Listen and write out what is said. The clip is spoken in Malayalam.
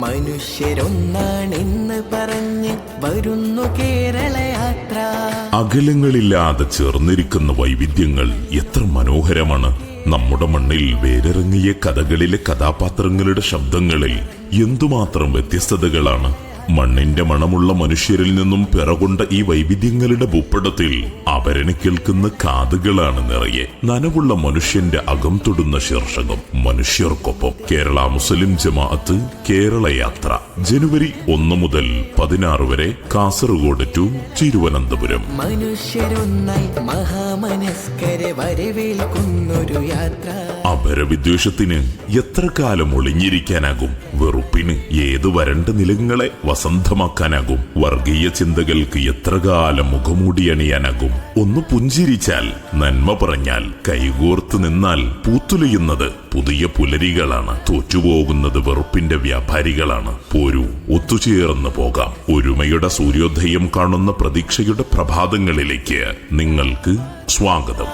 മനുഷ്യരൊന്നാണെന്ന് പറഞ്ഞ് വരുന്നു കേരളയാത്ര. അകലങ്ങളില്ലാതെ ചേർന്നിരിക്കുന്ന വൈവിധ്യങ്ങൾ എത്ര മനോഹരമാണ്. നമ്മുടെ മണ്ണിൽ വേരിറങ്ങിയ കഥകളിലെ കഥാപാത്രങ്ങളുടെ ശബ്ദങ്ങളിൽ എന്തുമാത്രം വ്യത്യസ്തതകളാണ്. മണ്ണിന്റെ മണമുള്ള മനുഷ്യരിൽ നിന്നും പിറകൊണ്ട ഈ വൈവിധ്യങ്ങളുടെ ഭൂപടത്തിൽ അവരനെ കേൾക്കുന്ന കാതുകളാണ് നിറയെ. നനവുള്ള മനുഷ്യന്റെ അകം തൊടുന്ന ശീർഷകം മനുഷ്യർക്കൊപ്പം. കേരള മുസ്ലിം ജമാഅത്ത് കേരളയാത്ര ജനുവരി 1 മുതൽ 16 വരെ കാസർഗോഡ് ടു തിരുവനന്തപുരം. മനുഷ്യരൊന്നായി മഹാമനസ്കരെ വരവേൽക്കുന്നൊരു യാത്ര. അപരവിദ്വേഷത്തിന് എത്ര കാലം ഒളിഞ്ഞിരിക്കാനാകും? വെറുപ്പിന് ഏതു വരണ്ട നിലങ്ങളെ വസന്തമാക്കാനാകും? വർഗീയ ചിന്തകൾക്ക് എത്ര കാലം മുഖമൂടി അണിയാനാകും? ഒന്ന് പുഞ്ചിരിച്ചാൽ, നന്മ പറഞ്ഞാൽ, കൈകോർത്ത് നിന്നാൽ പൂത്തുലയുന്നത് പുതിയ പുലരികളാണ്. തോറ്റുപോകുന്നത് വെറുപ്പിന്റെ വ്യാപാരികളാണ്. പോരൂ, ഒത്തുചേർന്ന് പോകാം. ഒരുമയുടെ സൂര്യോദയം കാണുന്ന പ്രതീക്ഷയുടെ പ്രഭാതങ്ങളിലേക്ക് നിങ്ങൾക്ക് സ്വാഗതം.